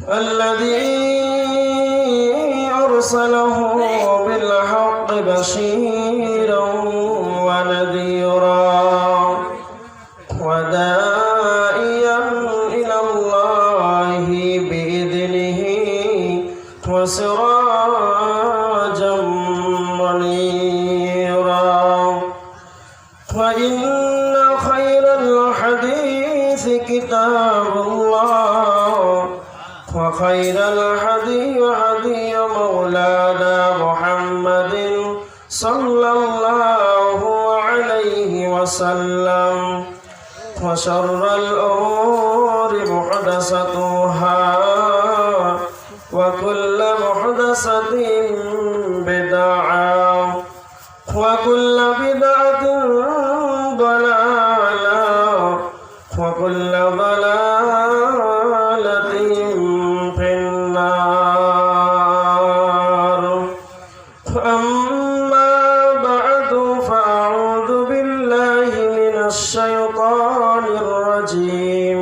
الذي أرسله بالحق بشيرا ونذيرا وداعيا إلى الله بإذنه وسراجا منيرا فإن خير الحديث كتاب الله وخير الهدي هدي مولانا محمد صلى الله عليه وسلم وشر الأمور محدثاتها وكل محدثة بدعة وكل بدعة ضلالة وكل ضلالة في النار أما بعد فأعوذ بالله من الشيطان الرجيم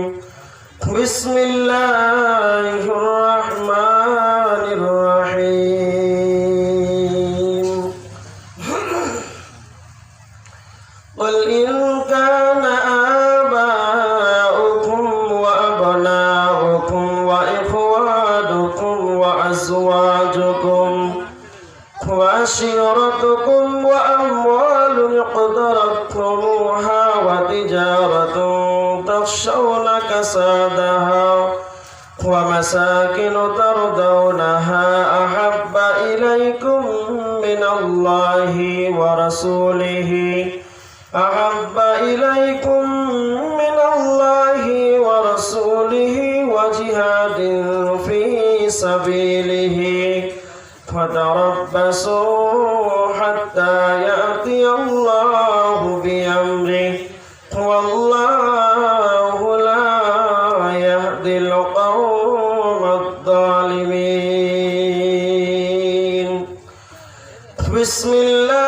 بسم الله الرحمن الرحيم قل إن كان آباؤكم وأبناؤكم وإخوانكم وأزواجكم وعشيرتكم وأموال اقترفتموها وتجارة تخشون كسادها ومساكن ترضونها أحب إليكم من الله ورسوله وجهاد في سبيله فتربصوا حتى يأتي الله بأمره والله لا يهدي القوم الظالمين بسم الله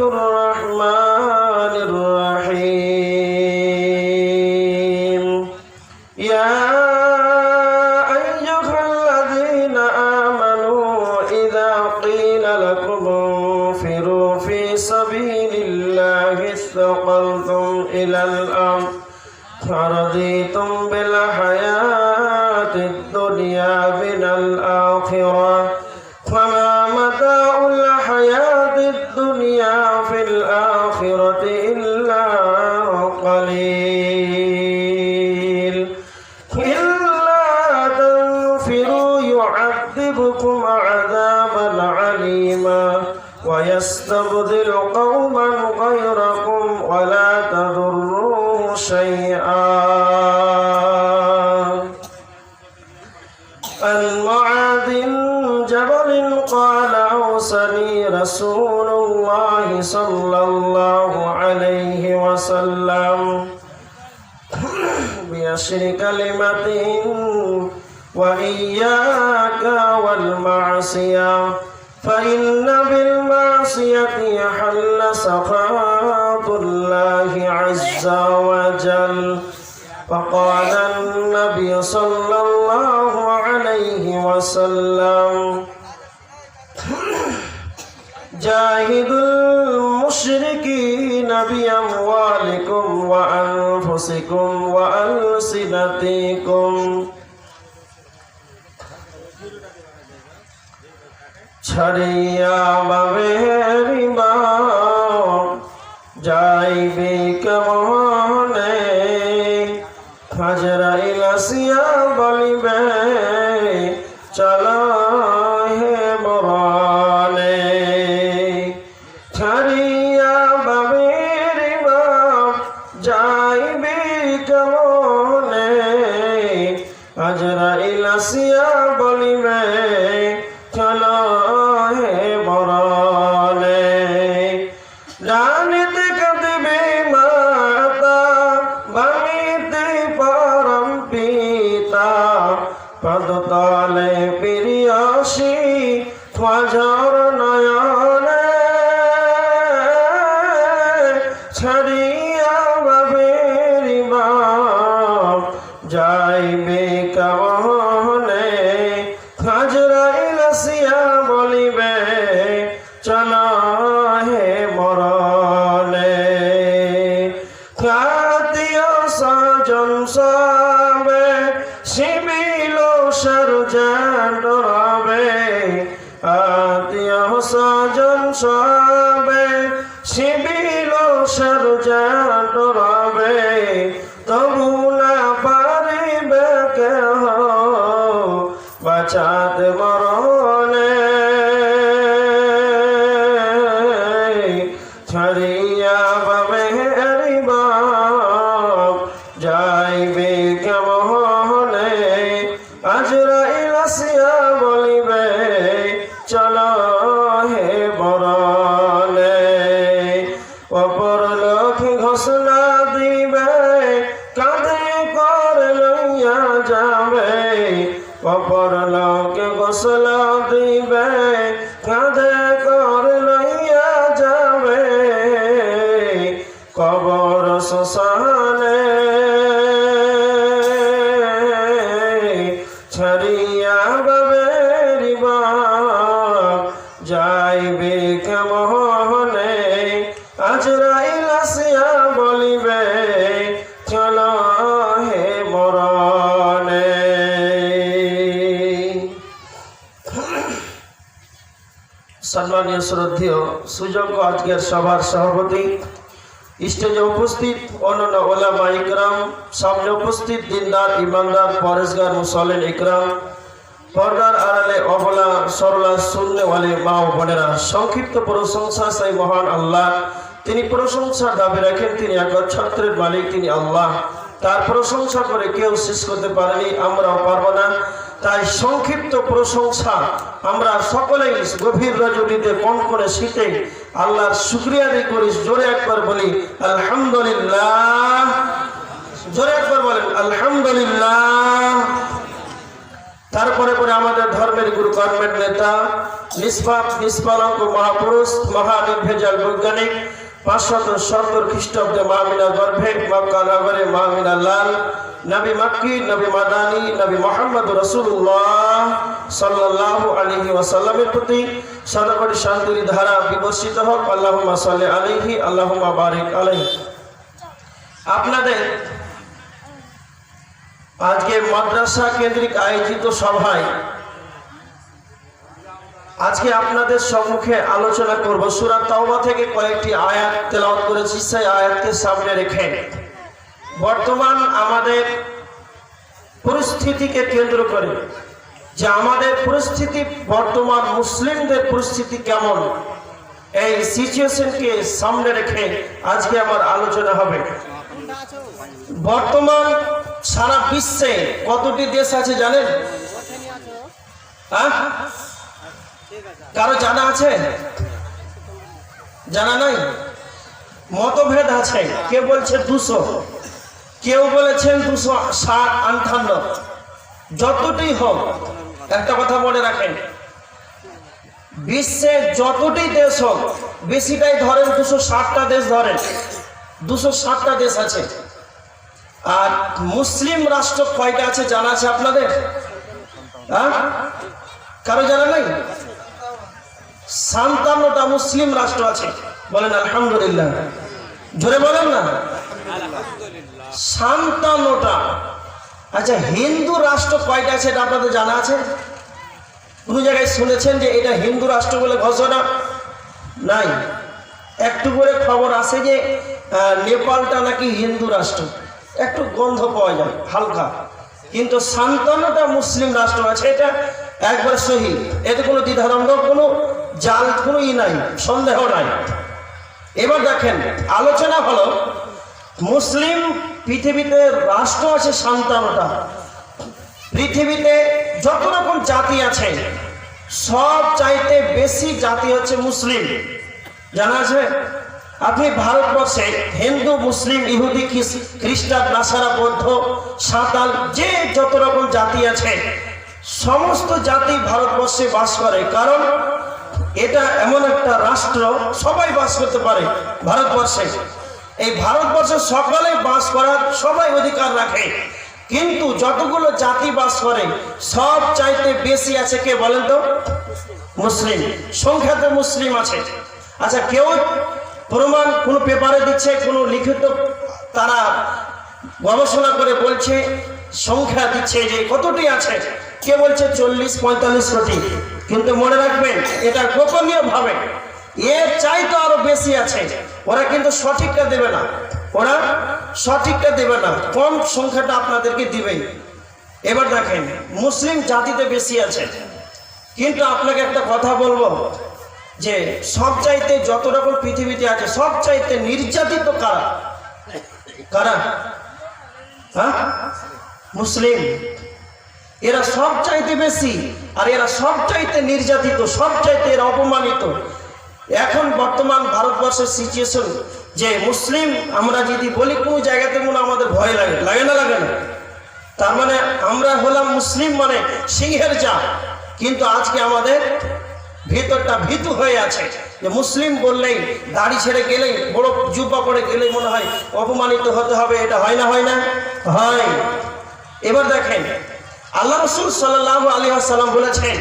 الرحمن الرحيم يا أيها الذين آمنوا إذا قيل لكم انفروا في سبيل الله اثقلتم إلى الأرض فرضيتم بالحياة الدنيا من الآخرة فما متاع الحياة الدنيا في الآخرة إلا قليل إلا تنفروا يعذبكم عذابا عليما ويستبدل قوما غيركم ولا تضروه شيئا عن معاذ جبل قال أوصاني رسول الله صلى الله عليه وسلم بعشر كلمات وإياك والمعصية فإن بالمعصية يحل سخط الله عز وجل فقال النبي صلى الله عليه وسلم جاهدوا المشركين بأموالكم وأنفسكم وألسنتكم छड़िया बवेरिमा जाइबे कमने हजरा इलासिया बलिबे चलो हे मराने छड़िया बवेरिमा जाइबे कमने हजरा इलासिया बलिबे चलो পদতলে প্রিয়সী ধ্বজর নয়নে ছাড়িয়া বাবেরিবা যাইবে কেমনে আজরাইল আসিয়া বলিবে চলো হে মরণে আত্মীয় স্বজন সবে শিবিল সর্জন রবে আত্মীয় স্বজন সবে শিবিল সর্জন রবে তবু না পারিবে কেহ বাঁচাতে মরণে ছাড়িয়া পাবে যাইবে কেমনে আজরাইল আসিয়া বলিবে চলো হে মরণে অপর লোক ঘোষণা দিবে কাঁধে করে লইয়া যাবে অপর লোক ঘোষণা দিবে কাঁধে করে লইয়া যাবে কবর শ্মশানে ছাড়িয়া বাবের যাইবে কেমনে আজরাইল আসিয়া বলিবে চলো হে মরণে। সম্মানীয় শ্রদ্ধেয় সুযোগ্য আজকের সভার সভাপতি, স্টেজে উপস্থিত অন্যান্য ওলামা ইকরাম, সামনে উপস্থিত দিনদার ইমানদার পরেশগার মুসল্লিন ইকরাম, পর্দার আড়ালে অবলা সরলা শূন্যওয়ালে মা ও বোনেরা, সংক্ষিপ্ত প্রশংসা সেই মহান আল্লাহ। তিনি প্রশংসার দাবি রাখেন, তিনি একচ্ছত্রের মালিক, তিনি আল্লাহ। তার প্রশংসা করে কেউ শেষ করতে পারেনি, আমরাও পারবো না। তাই সংক্ষিপ্ত প্রশংসা আমরা সকলেই গভীর রজনীতে কোন করে শীতে আল্লাহর শুকরিয়া আদায় করি। জোরে একবার বলি আলহামদুলিল্লাহ, জোরে একবার বলেন আলহামদুলিল্লাহ। তারপরে পরে আমাদের ধর্মের গুরু, কর্মের নেতা, নিষ্পাপ নিষ্পালক মহাপুরুষ, মহানির্ভেজাল বৈজ্ঞানিক, 570 খ্রিস্টাব্দে মামিনা গর্ভে মক্কা নগরে মামিনা লাল নবী মক্কি, নবী মাদানী, নবী মুহাম্মদ রাসূলুল্লাহ সাল্লাল্লাহু আলাইহি ওয়াসাল্লামের প্রতি সদাকরি শান্তির ধারা বিবর্ষিত হোক। আল্লাহুম্মা সাল্লি আলাইহি, আল্লাহুম্মা বারিক আলাইহি। আপনাদের আজকে মাদ্রাসা কেন্দ্রিক আয়োজিত সভায় আজকে আপনাদের সম্মুখে আলোচনা করব। সূরা তাওবা থেকে কয়েকটি আয়াত তেলাওয়াত করেছি, সেই আয়াতকে সামনে রেখে বর্তমান আমাদের পরিস্থিতিকে কেন্দ্র করে যে আমাদের পরিস্থিতি, বর্তমান মুসলিমদের পরিস্থিতি কেমন, এই সিচুয়েশনকে সামনে রেখে আজকে আমার আলোচনা হবে। বর্তমান সারা বিশ্বে কতটি দেশ আছে জানেন? কারো জানা আছে? জানা নাই? মতভেদ আছে। কে বলছে 200, কেউ বলেছেন 258। যতটি হোক, একটা কথা মনে রাখেন, বিশ্বে যতটি দেশ হোক, বেশিটাই ধরেন 260টা দেশ ধরেন, 260টা দেশ আছে। আর মুসলিম রাষ্ট্র কয়টা আছে জানা আছে আপনাদের? কারো জানা নাই? 57টা মুসলিম রাষ্ট্র আছে। বলেন আলহামদুলিল্লাহ, জোরে বলেন না 57টা। আচ্ছা, হিন্দু রাষ্ট্র কয়টা আছে এটা আপনাদের জানা আছে? কোন জায়গায় শুনেছেন যে এটা হিন্দু রাষ্ট্র বলে ঘোষণা? নাই। একটু করে খবর আছে যে নেপালটা নাকি হিন্দু রাষ্ট্র, একটু গন্ধ পাওয়া যায় হালকা, কিন্তু 57টা মুসলিম রাষ্ট্র আছে, এটা একবার সহি। এতে কোনো দ্বিধাদ্বন্দ্ব, কোনো জাল, কোনো নাই, সন্দেহ নাই। এবার দেখেন, আলোচনা হলো মুসলিম পৃথিবীতে রাষ্ট্র আছে 57টা। পৃথিবীতে যত রকম জাতি আছে, সব চাইতে বেশি জাতি হচ্ছে মুসলিম। জানা আছে? আপনি ভারতবর্ষে হিন্দু, মুসলিম, ইহুদি, খ্রিস্টান, নাসারা, বৌদ্ধ, সাঁওতাল, যে যত রকম জাতি আছে, সমস্ত জাতি ভারতবর্ষে বাস করে। কারণ এটা এমন একটা রাষ্ট্র, সবাই বাস করতে পারে ভারতবর্ষে। এই ভারতবর্ষে সকলে বাস করার সবাই অধিকার রাখে। কিন্তু যতগুলো জাতি বাস করে সব চাইতে বেশি আছে কে বলেন তো? মুসলিম। সংখ্যাতে মুসলিম আছে। আচ্ছা, কেউ প্রমাণ কোনো পেপারে দিচ্ছে, কোনো লিখিত তারা গবেষণা করে বলছে, সংখ্যা দিচ্ছে যে কতটি আছে, কে বলছে 40-45 কোটি, কিন্তু মনে রাখবেন এটা গোপনীয় ভাবে, এর চাইতে আরো বেশি আছে। ওরা কিন্তু সঠিকটা দেবে না, ওরা সঠিকটা দেবে না, কম সংখ্যাটা আপনাদেরকে দিবে। এবার দেখেন, মুসলিম জাতিতে বেশি আছে, কিন্তু আপনাকে একটা কথা বলবো যে সব চাইতে যত রকম পৃথিবীতে আছে সব চাইতে নির্যাতিত কারা? কারা? হ্যাঁ, মুসলিম। এরা সব চাইতে বেশি, আর এরা সব চাইতে নির্যাতিত, সব চাইতে এরা অপমানিত। এখন বর্তমান ভারতবর্ষের সিচুয়েশন যে মুসলিম আমরা যদি বলি কোনো জায়গাতে মনে আমাদের ভয় লাগে, লাগে না? লাগে না? তার মানে আমরা হলাম মুসলিম মানে সিংহের জাত, কিন্তু আজকে আমাদের ভিতরটা ভীতু হয়ে আছে যে মুসলিম বললেই, দাড়ি ছেড়ে গেলেই, বড় জুব্বা পরে গেলেই মনে হয় অপমানিত হতে হবে। এটা হয় না? হয় না? হয়। এবার দেখেন, আল্লাহ রাসূল সাল্লাল্লাহু আলাইহি ওয়াসাল্লাম বলেছেন,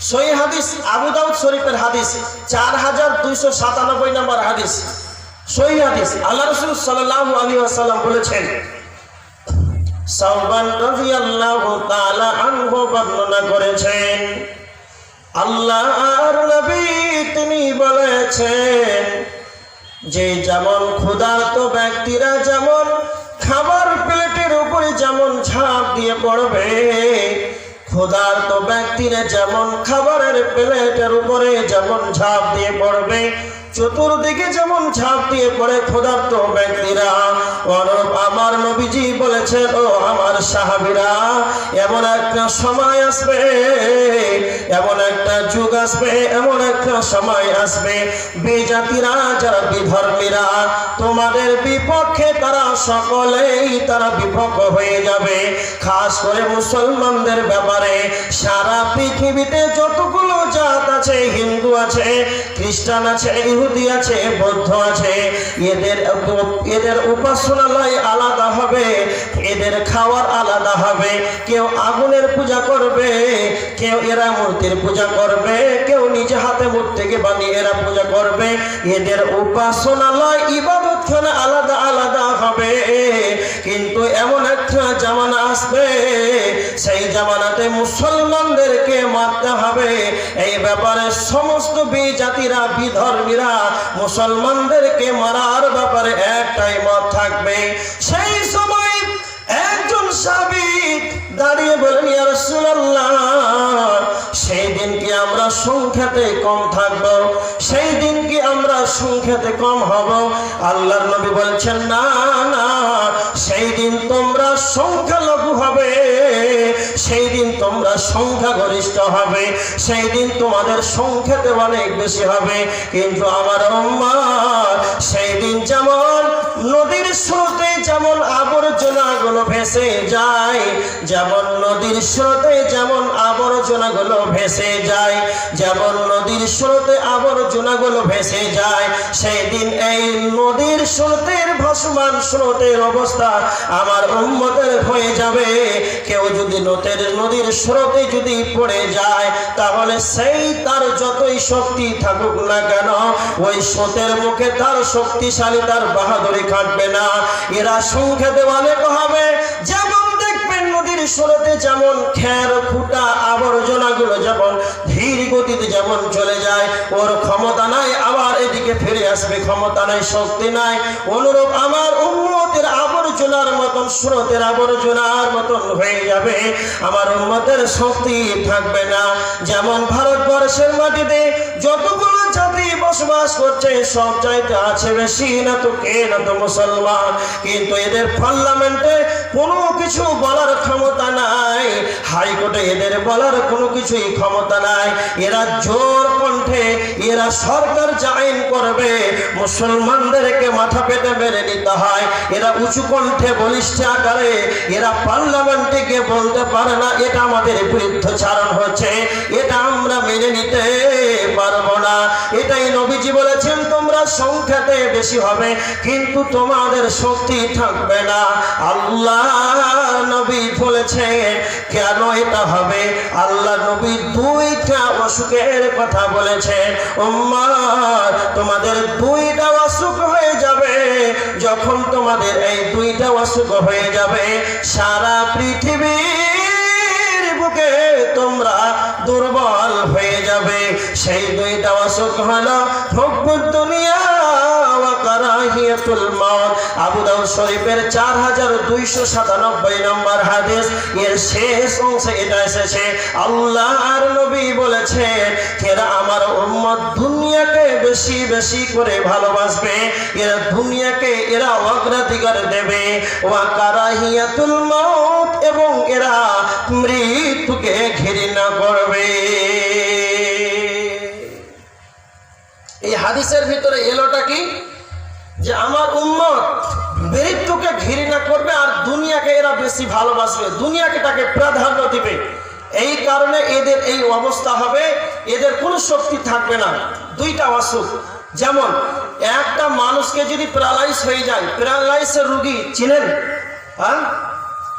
সহিহ হাদিস, আবু দাউদ শরীফের হাদিস, 4297 নম্বর হাদিস, সহিহ হাদিস। আল্লাহ রাসূল সাল্লাল্লাহু আলাইহি ওয়াসাল্লাম বলেছেন, সাওবান রাদিয়াল্লাহু তাআলা আনহু বর্ণনা করেছেন, আল্লাহর নবী তিনি বলেছেন যে যেমন ক্ষুধার্ত ব্যক্তিরা যেমন খাবার প্লেটের উপরে যেমন ঝাঁপ দিয়ে পড়বে, ক্ষুধার্ত ব্যক্তিরা যেমন খাবারের প্লেটের উপরে যেমন ঝাঁপ দিয়ে পড়বে, চতুর্দিকে যেমন ঝাঁপ দিয়ে পড়ে ক্ষুধার্ত ব্যক্তিরা, অনুরূপ আমার নবীজি বলেছেন, ও আমার সাহাবীরা, এমন একটা সময় আসবে, এমন একটা যুগ আসবে, এমন একটা সময় আসবে, বিজাতিরা যারা বিধর্মীরা তোমাদের বিপক্ষে তারা সকলেই তারা বিপক্ষ হয়ে যাবে। খাস করে মুসলমানদের ব্যাপারে সারা পৃথিবীতে যতগুলো জাত আছে, হিন্দু আছে, খ্রিস্টান আছে, ইহুদি আছে, বৌদ্ধ আছে, এদের উপাসনালয় আলাদা হবে, এদের খাওয়ার আলাদা হবে। কেউ আগুনের পূজা করবে, কেউ এরা মূর্তির পূজা করবে, কেউ নিজে হাতে মূর্তিকে বানিয়ে এরা পূজা করবে। এদের উপাসনালয় ইবাদতখানা আলাদা আলাদা হবে। কিন্তু এমন একটা জামানা আসবে, সেই জামানাতে মুসলমানদেরকে মারতে হবে। এই ব্যাপারে সমস্ত বিজাতিরা, বিধর্মীরা মুসলমানদেরকে মারার ব্যাপারে একটাই মত থাকবে। সেই সময় একজন সাহাবী দাঁড়িয়ে বলেন, ইয়া রাসূলুল্লাহ, সেই দিন কি আমরা সংখ্যাতে কম থাকব? সেই দিন কি আমরা সংখ্যাতে কম হব? আল্লাহর নবী বলছেন, না না, সেই দিন তোমরা সংখ্যালঘু হবে, সেই দিন তোমরা সংখ্যাগরিষ্ঠ হবে, সেই দিন তোমাদের সংখ্যাতে অনেক বেশি হবে। কিন্তু আমার উম্মাত সেই দিন যেমন নদীর স্রোতে যেমন আবর্জনাগুলো ভেসে যায়, যেমন নদীর স্রোতে যেমন আবর্জনাগুলো ভেসে যায়, যেমন নদীর স্রোতে আবর্জনাগুলো ভেসে যায়, সেই দিন এই নদীর স্রোতের ভাসমান স্রোতের অবস্থা আমার উম্মতের হয়ে যাবে। কেউ যদি নদীর স্রোতে যদি পড়ে যায়, তাহলে সেই তার যতই শক্তি থাকুক না কেন, ওই স্রোতের মুখে তার শক্তিশালী, তার বাহাদুরি খাটবে না। এরা সংখ্যাতে অনেক হবে। যেমন দেখবেন নদীর স্রোতে যেমন খের খুঁটা আবর্জনাগুলো যেমন ধীর গতিতে যেমন চলে যায়, ওর ক্ষমতা নাই আবার এদিকে ফিরে আসবে, ক্ষমতা নাই, শক্তি নাই। অনুরূপ আমার উম্মতের আবর্জনার মতন, স্রোতের আবর্জনার মতন হয়ে যাবে, আমার উম্মতের শক্তি থাকবে না। যেমন ভারতবর্ষের মাটিতে যতগুলো জাতি বসবাস করছে, সব চাইতে আছে বেশি না তো কে, না তো মুসলমান, কিন্তু এদের পার্লামেন্টে কোনো কিছু বলার ক্ষমতা নাই, হাইকোর্টে এদের বলার কোনো কিছুই ক্ষমতা নাই। এরা জোর কণ্ঠে এরা সরকার যা আইন করবে মুসলমানদেরকে মাথা পেতে মেনে নিতে হয়। এরা উঁচু কণ্ঠে বলিষ্ঠ আকারে এরা পার্লামেন্টে গিয়ে বলতে পারে না, এটা আমাদের বিরুদ্ধাচারণ হচ্ছে, এটা আমরা মেনে নিতে পারবো না। এটাই নবীজি বলেছেন তোমরা সংখ্যাতে বেশি হবে কিন্তু তোমাদের শক্তি থাকবে না। আল্লাহ নবী বলেছেন কেন এটা হবে? আল্লাহ নবী দুইটা অসুখের কথা বলেছেন, উম্মত তোমাদের দুইটা অসুখ হয়ে যাবে। যখন তোমাদের এই দুইটা অসুখ হয়ে যাবে সারা পৃথিবীর বুকে তোমরা দুর্বল হয়ে যাবে। সেই দুইটা অসুখ হলো হুব্বুদ দুনিয়া ওয়া কারাহিয়াতুল মাউত। আবু দাউদ শরীফের 4297 নম্বর হাদিস, এর শেষ অংশে এটা এসেছে। আল্লাহর নবী বলেছেন এরা আমার উম্মত দুনিয়াকে বেশি বেশি করে ভালোবাসবে, এরা দুনিয়াকে এরা অগ্রাধিকার দেবে। ওয়া কারাহিয়াতুল মাউত, এবং এরা মৃত্যুকে ঘৃণা করবে। এই হাদিসের ভিতরে এলোটা কি? যে আমার উম্মত মৃত্যুকে ঘৃণা করবে আর দুনিয়াকে এরা বেশি ভালোবাসবে, দুনিয়াকে তাকে প্রাধান্য দিবে। এই কারণে এদের এই অবস্থা হবে, এদের কোনো শক্তি থাকবে না। দুইটা অসুখ, যেমন একটা মানুষকে যদি প্যারালাইজ হয়ে যায়, প্যারালাইসের রোগী চিনেন? হ্যাঁ,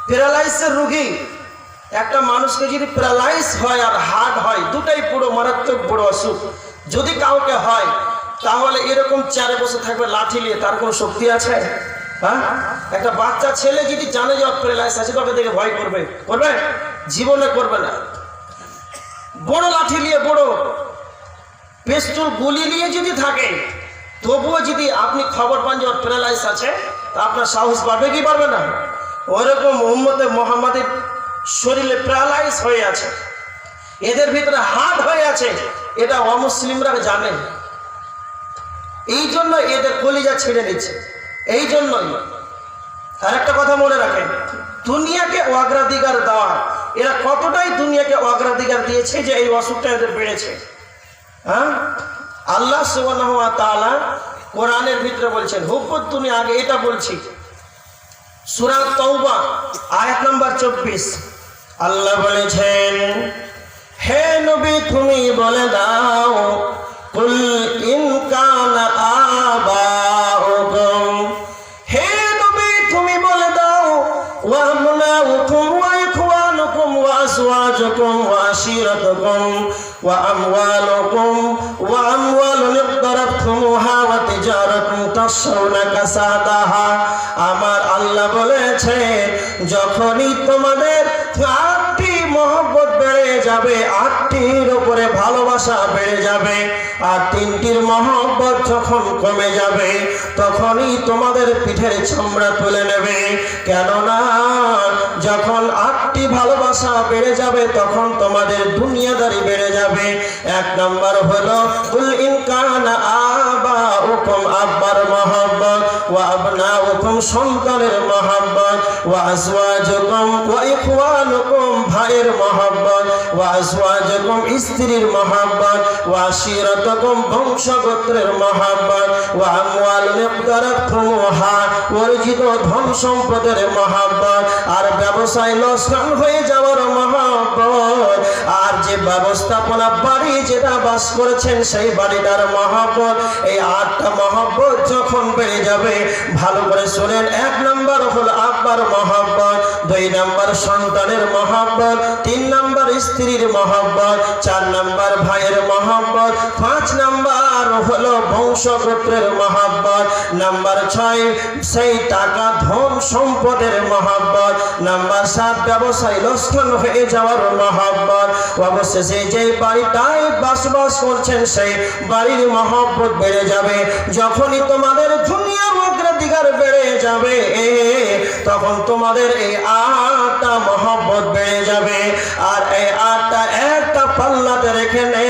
প্যারালাইসের রোগী একটা মানুষকে যদি প্যারালাইজ হয় আর হার্ট হয়, দুটাই পুরো মারাত্মক বড় অসুখ। যদি কাউকে হয় তাহলে এরকম চেয়ারে বসে থাকবে লাঠি নিয়ে, তার কোনো শক্তি আছে? হ্যাঁ, একটা বাচ্চা ছেলে যদি জানে যে প্যারালাইজ আছে তবে দেখে ভয় করবে? করবে? জীবনে করবে না। বড় লাঠি নিয়ে, বড় পিস্তল গুলি নিয়ে যদি থাকে, তবুও যদি আপনি খবর পান যে প্যারালাইজ আছে, তা আপনার সাহস বাড়বে কি পারবে না? ওইরকম উম্মতে মুহাম্মাদের শরীরে প্যারালাইজ হয়ে আছে, এদের ভিতরে হার্ট হয়ে আছে, এটা অমুসলিমরা জানে। এই জন্য এদের কলিজা ছেড়ে দিচ্ছে। এই জন্যই আর একটা কথা মনে রাখেন, দুনিয়াকে অগ্রাধিকার দেওয়া, এরা কতটাই দুনিয়াকে অগ্রাধিকার দিয়েছে যে এই অসুখটা এদের বেড়েছে। হ্যাঁ, আল্লাহ সুবহানাহু ওয়া তাআলা কোরআনের ভিতরে বলছেন হুব্বুদ দুনিয়া। আগে এটা বলছি, সূরা তাওবা আয়াত নাম্বার 24, আল্লাহ বলেছেন হে নবী তুমি বলে দাও কুল ইন কানা আবাউকুম, হে নবী তুমি বলে দাও ওয়া আমনাউকুম ওয়া ইখওয়ানুকুম ওয়া আজওয়াজুকুম ওয়া আশিরাতুকুম ওয়া আমওয়ালুন ইqtarabtumuha ওয়া তিজারাতুন তাশরাউনা কাসাদাহা। আমার আল্লাহ বলেছে যখনই তোমাদের আটটি মহব্বত বেড়ে যাবে, আটটির উপরে ভালোবাসা বেড়ে যাবে, আর তিনটির মহব্বত যখন কমে যাবে তখনই তোমাদের পিঠের চামড়া তুলে নেবে। কেননা যখন আটটি ভালোবাসা বেড়ে যাবে তখন তোমাদের দুনিয়াদারি বেড়ে যাবে। এক নম্বর হলো কুল ইন কানা আবাউকুম, আব্বার মহব্বত, ওয়া আবনাউকুম সন্তানের মহব্বত, ওয়া আজওয়াজুকুম ওয়া ইখওয়ানুকুম ভাইয়ের মহব্বত, ওয়া আজওয়াজুকুম স্ত্রীর মহব্বত, ওয়া আশিরাতুকুম বংশগোত্রের মহব্বত, ওয়া আমওয়ালুন ইqtarabtumuha অর্জিত ধন সম্পদের মহব্বত, আর ব্যবসায় লোকসান হয়ে যাওয়ার মহব্বত, আর যে ব্যবস্থাপনা বাড়ি যেটা বাস করেছেন সেই বাড়িটার মহব্বত। এই আটটা মহব্বত যখন বেড়ে যাবে, ভালো করে শোনেন, এক নম্বর হলো আব্বার মহব্বত, দুই নম্বর সন্তানের মহব্বত, তিন নম্বর স্ত্রীর মহব্বত, চার নম্বর ভাইয়ের মহব্বত, পাঁচ নম্বর হলো বংশগোত্রের মহব্বত, নাম্বার 6 সেই টাকা ধন সম্পদের মহব্বত, নাম্বার 7 ব্যবসায় লোকসান হয়ে যাওয়ার মহব্বত, অবশেষে যে বাড়িটায় বসবাস করছেন সেই বাড়ির মহব্বত বেড়ে যাবে। যখনই তোমাদের দুনিয়ার অগ্রাধিকার বেড়ে যাবে তখন তোমাদের এই আটটা মহব্বত বেড়ে যাবে। আর এই আটটা একটা পাল্লাতে রেখে নে,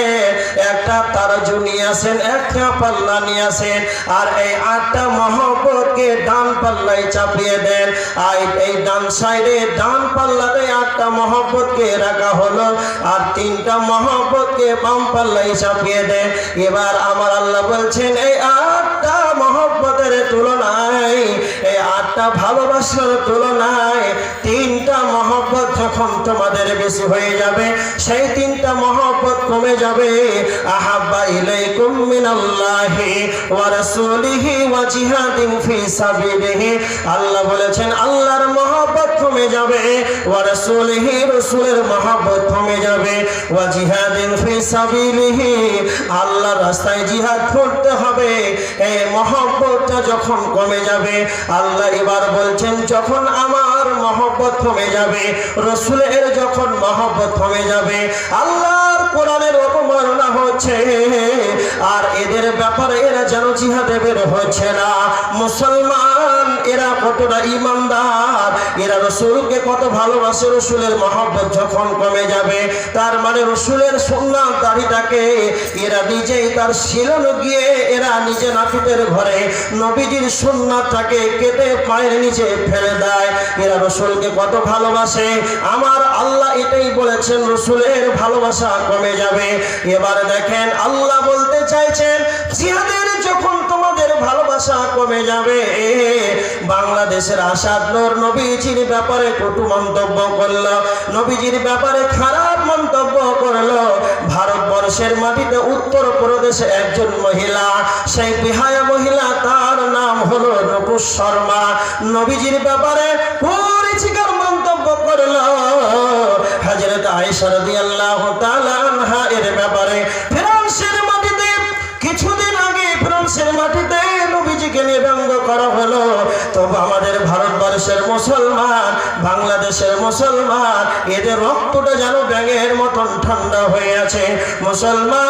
একটা তারাজু নিয়ে আসেন, একটা পাল্লা নিয়ে আসেন, আর এই আটটা মহব্বতকে ডান পাল্লায় চাপিয়ে দেন। আর এই ডান সাইডে ডান পাল্লাতে আটটা মহব্বতকে রাখা হলো, আর তিনটা মহব্বতকে বাম পাল্লায় চাপিয়ে দেন। এবার আমার আল্লাহ বলছেন এই আটটা মহব্বতের তুলনায়, এই আটটা ভালোবাসার তুলনায় তিনটা মহব্বত যখন তোমাদের বেশি হয়ে যাবে, সেই তিনটা মহব্বত কমে যাবে। আহাব্বা ইলাইকুম মিনাল্লাহি ওয়া রাসূলিহি ওয়া জিহাদিন ফি সাবিলিহি। আল্লাহ বলেছেন আল্লাহর মহব্বত কমে যাবে, ওয়া রাসূলিহি রাসূলের মহব্বত কমে যাবে, ওয়া জিহাদিন ফি সাবিলিহি আল্লাহর রাস্তায় জিহাদ করতে হবে। এই মহব্বতটা যখন কমে যাবে, আল্লাহ এবার বলছেন যখন আমার মহব্বত কমে যাবে, রাসূলের যখন মহব্বত কমে যাবে, আল্লাহর কোরআনের অপমাননা হচ্ছে আর এদের ব্যাপারে এরা যেন জিহাদে বের হচ্ছে না। মুসলমান এরা কতটা ঈমানদার, এরা রাসূলকে কত ভালোবাসে। রাসূলের মহব্বত যখন কমে যাবে, তার মানে রাসূলের সুন্নাত দাড়িটাকে এরা নিজেই তার শিলন গিয়ে এরা নিজে নাপিতের ঘরে নবীজির সুন্নাতটাকে কেটে পায়ের নিচে ফেলে দেয়। এরা রাসূলকে কত ভালোবাসে। আমার আল্লাহ এটাই বলেছেন রাসূলের ভালোবাসা কমে যাবে। এবার দেখেন আল্লাহ বলতে চাইছেন জিহাদের যখন তোমাদের ভালোবাসা কমে যাবে। বাংলাদেশের আসাদ নূর নবীজির ব্যাপারে কটু মন্তব্য করলো, নবীজির ব্যাপারে খারাপ মন্তব্য করলো। ভারতবর্ষের মাটিতে উত্তর প্রদেশে একজন মহিলা, সেই বিহায়া মহিলা, তার নাম হলো নূপুর শর্মা, নবীজির ব্যাপারে পরিচিকার মন্তব্য করলো। হযরত আয়েশা রাদিয়াল্লাহু তাআলা আনহা এর ব্যাপারে ফ্রান্সের মাটিতে কিছুদিন আগে ফ্রান্সের মাটিতে নবীজিকে নিয়ে ব্যঙ্গ করা হলো। তবে আমাদের ভারতবর্ষের মুসলমান, বাংলাদেশের মুসলমান, এদের রক্তটা যেন ব্যাঙের মতন ঠান্ডা হয়ে আছে। মুসলমান,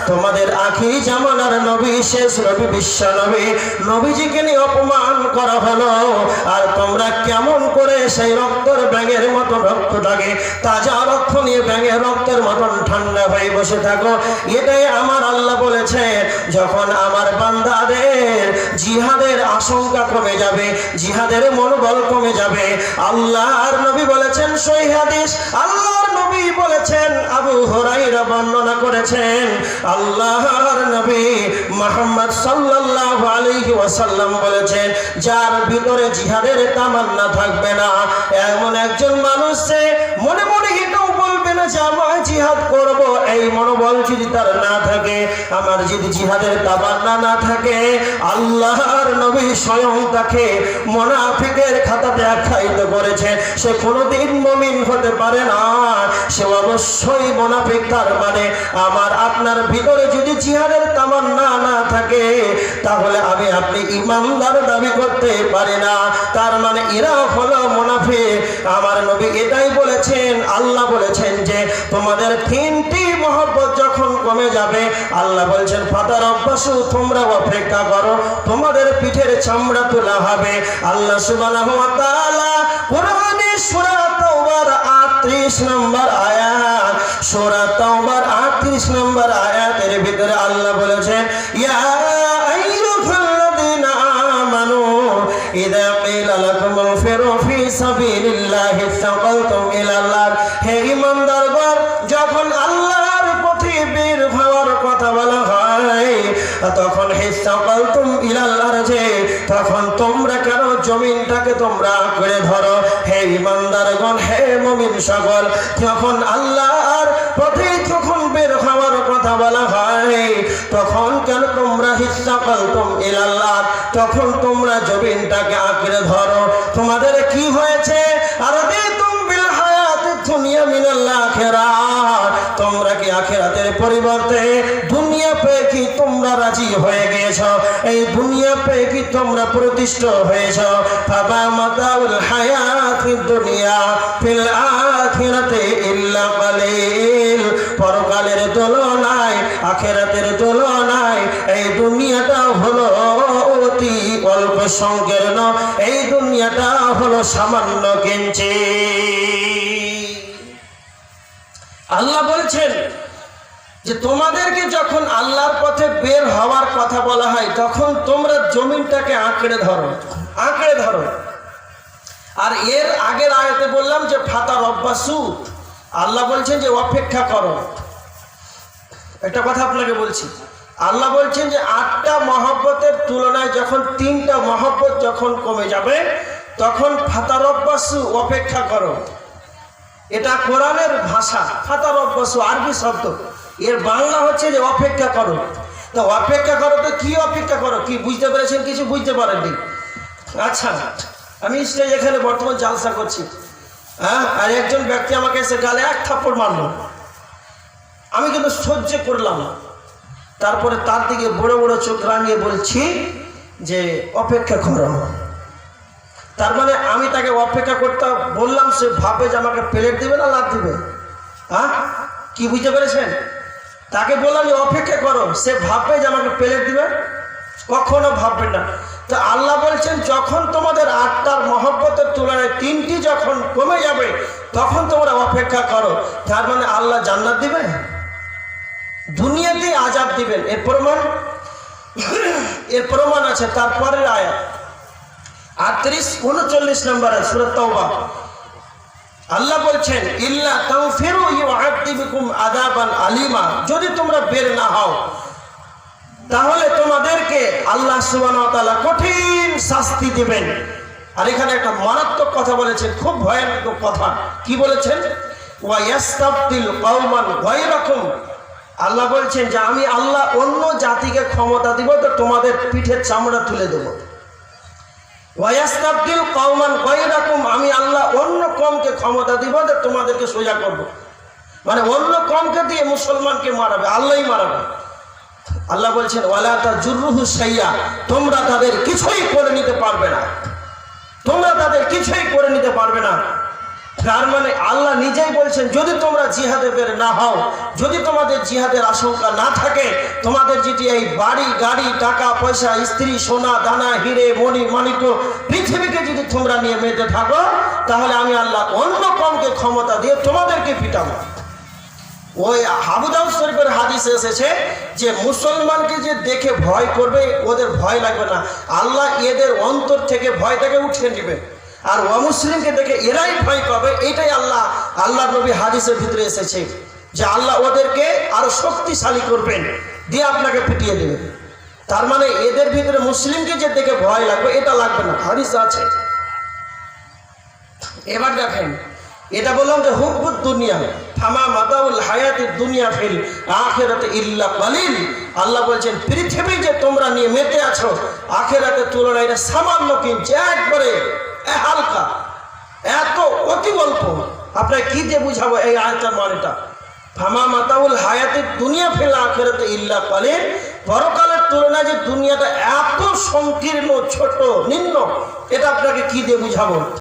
তোমাদের আখিরি জামানার নবী, শেষ নবী, বিশ্ব নবী, নবীজিকে নিয়ে অপমান করা হলো। আর তোমরা কেমন করে সেই রক্তের ব্যাঙের মতন রক্তটাকে, তাজা রক্ত নিয়ে ব্যাঙের রক্তের মতন ঠান্ডা হয়ে বসে থাকো। এটাই আমার আল্লাহ বলেছে যখন আমার বান্দাদের জিহাদের আশঙ্কা কমে যাবে, জিহাদের মনোবল কমে যাবে। আল্লাহর নবী বলেছেন সহিহ হাদিস, আল্লাহর নবী বলেছেন, আবু হুরায়রা বর্ণনা করেছেন, আল্লাহর নবী মুহাম্মদ সাল্লাল্লাহু আলাইহি ওয়াসাল্লাম বলেছেন যার ভিতরে জিহাদের তামান্না থাকবে না, এমন একজন মানুষ সে মনে মনে এটাও বলবে না যে আমি জিহাদ করব। এই মনোবল যদি তার না থাকে, আমার যদি জিহাদের তামান্না না থাকে, আল্লাহর নবী স্বয়ং তাকে মুনাফিকের খাতাতে আখ্যায়িত করেছে। সে কোনোদিন মুমিন হতে পারে না, সে অবশ্যই মুনাফিক। তার মানে আমার আপনার ভিতরে যদি জিহাদের তামান্না না থাকে, তাহলে আমি আপনি ঈমানদার দাবি করতে পারি না। তার মানে এরা হলো মুনাফিক। আমার নবী এটাই বলেছেন, আল্লাহ বলেছেন যে তোমাদের তিনটি মহব্বত যখন কমে যাবে, আল্লাহ বলছেন ফাতারাব্বাসু, তোমরা অপেক্ষা করো, তোমাদের পিঠের চামড়া তোলা হবে। আল্লাহ সুবহানাহু ওয়া তাআলা কোরআনে সূরা তাওবার 38 নম্বর আয়াত, সূরা তাওবার 38 নম্বর আয়াতের ভিতরে আল্লাহ বলেছেন ইয়া আইয়ুহাল্লাযীনা আমানু ইযা কিলা লাকুম ইনফিরু ফি সাবিলিল্লাহি সাকালতুম ইলাল্লাহ। হে ঈমানদারগণ, যখন আল্লাহর পথে বের হওয়ার কথা বলা হয়, তখন হিসাকালতুম ইলাল্লাহ, যে তখন তোমরা কেন জমিনটাকে তোমরা আঁকড়ে ধরো। হে ঈমানদারগণ, হে মুমিন সকল, যখন আল্লাহর পথে যখন বের হওয়ার কথা বলা হয়, তখন কেন তোমরা হিসাকালতুম ইলাল্লাহ, তখন তোমরা জমিনটাকে আঁকড়ে ধরো। তোমাদের কি হয়েছে? আরাদিতুম বিল হায়াতিদ দুনিয়া মিনাল আখিরাহ, তোমরা কি আখিরাতের পরিবর্তে দুনিয়া পেয়ে কি তোমরা রাজি হয়ে গিয়েছো? এই দুনিয়া পেয়ে কি তোমরা প্রতিষ্ঠ হয়েছো? ফাবা মাতাউল হায়াতিদ দুনিয়া ফিল আখিরাতি ইল্লা কালিল, পরকালের তুলনায়, আখিরাতের তুলনায় এই দুনিয়াটা হলো অতি অল্প সংকীর্ণ, এই দুনিয়াটা হলো সামান্য কিঞ্চিৎ। আল্লাহ বলছেন যে তোমাদেরকে যখন আল্লাহর পথে বের হওয়ার কথা বলা হয়, তখন তোমরা জমিনটাকে আঁকড়ে ধরো, আঁকড়ে ধরো। আর এর আগের আয়াতে বললাম যে ফাতারাব্বাসু, আল্লাহ বলছেন যে অপেক্ষা করো। একটা কথা আপনাকে বলছি, আল্লাহ বলছেন যে 8টা মহব্বতের তুলনায় যখন 3টা মহব্বত যখন কমে যাবে, তখন ফাতারব্বাসু অপেক্ষা করো। এটা কোরআনের ভাষা। ফাতারব্বাসু আরবি শব্দ, এর বাংলা হচ্ছে যে অপেক্ষা করো। তো অপেক্ষা করো তো কি অপেক্ষা করো? কি বুঝতে পেরেছেন? কিছু বুঝতে পারেননি? আচ্ছা, আমি স্টেজ এখানে বর্তমান জালসা করছি, হ্যাঁ, আর একজন ব্যক্তি আমাকে এসে গালে এক থাপ্পড় মারলো। আমি কিন্তু সহ্য করলাম। তারপরে তার দিকে বড় বড় চোখ রাঙিয়ে বলছি যে অপেক্ষা করো। তার মানে আমি তাকে অপেক্ষা করতে বললাম, সে ভাবে যে আমাকে প্লেট দিবে না লাভ দিবে? হ্যাঁ, কি বুঝতে পেরেছেন? তাকে বললাম যে অপেক্ষা করো, সে ভাববে যে আমাকে প্লেট দিবে? কখনো ভাববে না। তো আল্লাহ বলছেন যখন তোমাদের আত্মার মহব্বতের তুলনায় 3টি যখন কমে যাবে তখন তোমরা অপেক্ষা করো। তার মানে আল্লাহ জান্নাত দিবে, দুনিয়াতে আযাব দিবেন। এর প্রমাণ আছে তারপরের আয়াত 38-39 নম্বরে সূরা তাওবা। আল্লাহ বলছেন ইল্লা তাগফিরু ইউআযিবকুম আযাবান আলিমা, যদি তোমরা বের না হও তাহলে তোমাদেরকে আল্লাহ সুবহানাহু ওয়া তাআলা কঠিন শাস্তি দিবেন। আর এখানে একটা মারাত্মক কথা বলেছেন, খুব ভয়ানক কথা। কি বলেছেন? ওয়া ইয়াস্তাবদিল কওমান গায়রাকুম, আল্লাহ বলছেন যে আমি আল্লাহ অন্য জাতিকে ক্ষমতা দিব, তো তোমাদের পিঠের চামড়া তুলে দেব। ওয়া ইয়াস্তাবদিল কওমান গায়রাকুম, আমি আল্লাহ অন্য কওমকে ক্ষমতা দিব, তো তোমাদেরকে সোজা করব। মানে অন্য কওমকে দিয়ে মুসলমানকে মারাবে, আল্লাহই মারাবে। আল্লাহ বলছেন ওয়ালা তাজুরুহু শাইয়া, তোমরা তাদের কিছুই করে নিতে পারবে না, তোমরা তাদের কিছুই করে নিতে পারবে না। তার মানে আল্লাহ নিজেই বলছেন যদি তোমরা জিহাদে বের না হও, যদি তোমাদের জিহাদের আশঙ্কা না থাকে, তোমাদের যেটি এই বাড়ি গাড়ি টাকা পয়সা স্ত্রী সোনা দানা হিরে মণি মাণিক্য পৃথিবীকে যদি তোমরা নিয়ে মেতে থাকো, তাহলে আমি আল্লাহ অন্য কওমকে ক্ষমতা দিয়ে তোমাদেরকে পিটাবো। ওই আবু দাউদ শরীফের হাদিসে এসেছে যে মুসলমানকে যে দেখে ভয় করবে ওদের ভয় লাগবে না, আল্লাহ এদের অন্তর থেকে ভয়টাকে উঠিয়ে নেবে। আর অমুসলিমকে দেখে এরাই ভয় পাবে, এটাই আল্লাহ নবী হাদিসের ভিতরে এসেছে যে আল্লাহ ওদেরকে আরো শক্তিশালী করবেন, দিয়ে আপনাকে পিটিয়ে দেবেন। তার মানে এদের ভিতরে মুসলিমকে যে দেখে ভয় লাগবে এটা লাগবে না, হাদিস আছে। এবার দেখেন, এটা বললাম যে হুব্বুদ দুনিয়া ফামা মাতাউল হায়াতিদ দুনিয়া ফিল আখিরাতে ইল্লা কালিল। আল্লাহ বলছেন পৃথিবী যে তোমরা নিয়ে মেতে আছো আখিরাতের তুলনায় এটা সামান্য, কিন্তু একবারে হালকা, এত অতি অল্প। আপনাকে কি দিয়ে বুঝাবো এই আয়াতের মানেটা? ফামা মাতাউল হায়াতিদ দুনিয়া ফিল আখিরাতে ইল্লা কালিল, পরকালের তুলনায় যে দুনিয়াটা এত সংকীর্ণ ছোট নিম্ন, এটা আপনাকে কি দিয়ে বুঝাবো?